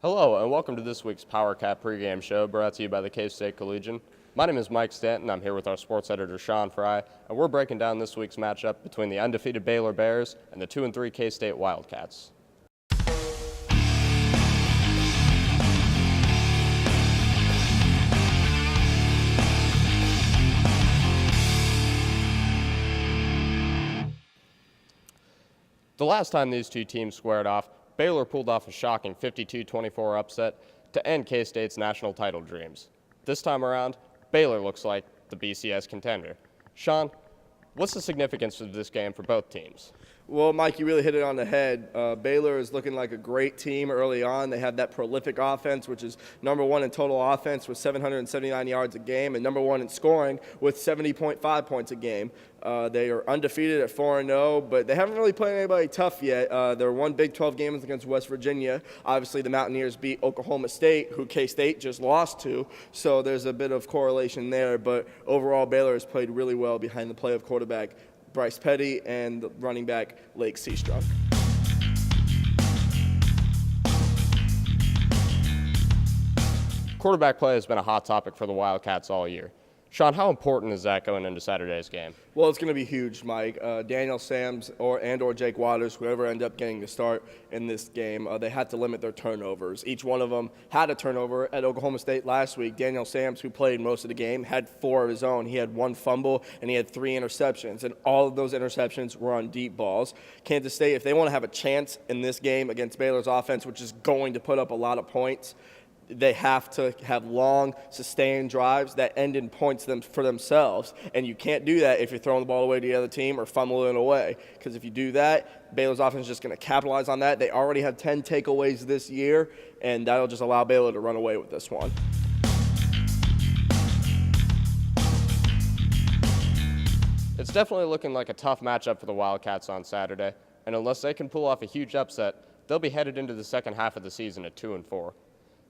Hello, and welcome to this week's Powercat pregame show brought to you by the K-State Collegian. My name is Mike Stanton. I'm here with our sports editor, Sean Frye, and we're breaking down this week's matchup between the undefeated Baylor Bears and the 2-3 K-State Wildcats. The last time these two teams squared off, Baylor pulled off a shocking 52-24 upset to end K-State's national title dreams. This time around, Baylor looks like the BCS contender. Sean, what's the significance of this game for both teams? Well, Mike, you really hit it on the head. Baylor is looking like a great team early on. They have that prolific offense, which is number one in total offense with 779 yards a game, and number one in scoring with 70.5 points a game. They are undefeated at 4-0, but they haven't really played anybody tough yet. Their one Big 12 game was against West Virginia. Obviously, the Mountaineers beat Oklahoma State, who K-State just lost to, so there's a bit of correlation there. But overall, Baylor has played really well behind the play of quarterback Bryce Petty and the running back Lake Seastrunk. Quarterback play has been a hot topic for the Wildcats all year. Sean, how important is that going into Saturday's game? Well, it's going to be huge, Mike. Daniel Sams or Jake Waters, whoever ended up getting the start in this game, they had to limit their turnovers. Each one of them had a turnover. At Oklahoma State last week, Daniel Sams, who played most of the game, had 4 of his own. He had 1 fumble, and he had 3 interceptions, and all of those interceptions were on deep balls. Kansas State, if they want to have a chance in this game against Baylor's offense, which is going to put up a lot of points, they have to have long, sustained drives that end in points for themselves. And you can't do that if you're throwing the ball away to the other team or fumbling it away. Because if you do that, Baylor's offense is just going to capitalize on that. They already have 10 takeaways this year, and that'll just allow Baylor to run away with this one. It's definitely looking like a tough matchup for the Wildcats on Saturday, and unless they can pull off a huge upset, they'll be headed into the second half of the season at 2-4.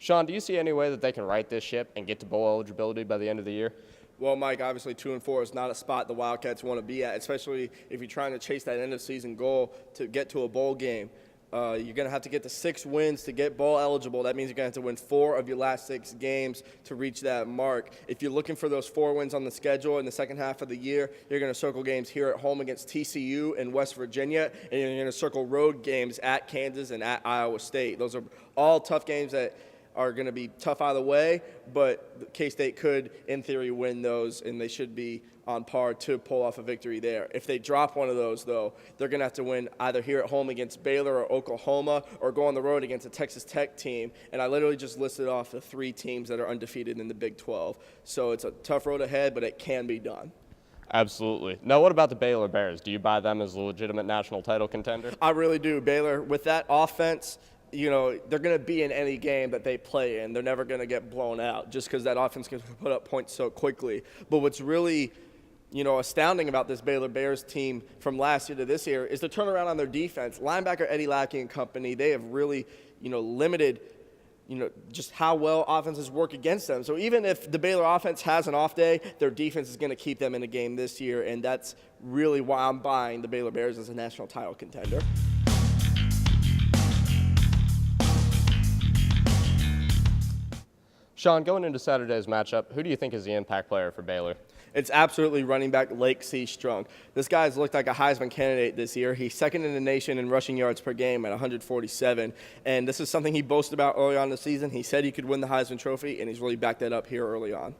Sean, do you see any way that they can right this ship and get to bowl eligibility by the end of the year? Well, Mike, obviously 2-4 is not a spot the Wildcats want to be at, especially if you're trying to chase that end-of-season goal to get to a bowl game. You're going to have to get to 6 wins to get bowl eligible. That means you're going to have to win 4 of your last 6 games to reach that mark. If you're looking for those 4 wins on the schedule in the second half of the year, you're going to circle games here at home against TCU and West Virginia, and you're going to circle road games at Kansas and at Iowa State. Those are all tough games that are going to be tough either way, but K-State could, in theory, win those, and they should be on par to pull off a victory there. If they drop one of those, though, they're going to have to win either here at home against Baylor or Oklahoma or go on the road against a Texas Tech team. And I literally just listed off the 3 teams that are undefeated in the Big 12. So it's a tough road ahead, but it can be done. Absolutely. Now, what about the Baylor Bears? Do you buy them as a legitimate national title contender? I really do. Baylor, with that offense, you know, they're going to be in any game that they play in. They're never going to get blown out just because that offense can put up points so quickly. But what's really, astounding about this Baylor Bears team from last year to this year is the turnaround on their defense. Linebacker Eddie Lackey and company, they have really, limited, just how well offenses work against them. So even if the Baylor offense has an off day, their defense is going to keep them in the game this year, and that's really why I'm buying the Baylor Bears as a national title contender. Sean, going into Saturday's matchup, who do you think is the impact player for Baylor? It's absolutely running back Lake Seastrunk. This guy's looked like a Heisman candidate this year. He's second in the nation in rushing yards per game at 147, and this is something he boasted about early on in the season. He said he could win the Heisman Trophy, and he's really backed that up here early on.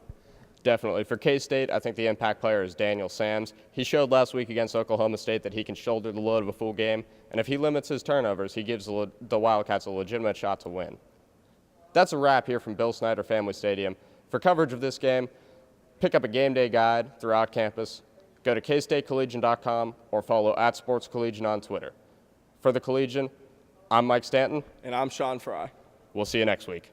Definitely. For K-State, I think the impact player is Daniel Sams. He showed last week against Oklahoma State that he can shoulder the load of a full game, and if he limits his turnovers, he gives the Wildcats a legitimate shot to win. That's a wrap here from Bill Snyder Family Stadium. For coverage of this game, pick up a game day guide throughout campus, go to kstatecollegian.com, or follow @SportsCollegian on Twitter. For the Collegian, I'm Mike Stanton. And I'm Sean Frye. We'll see you next week.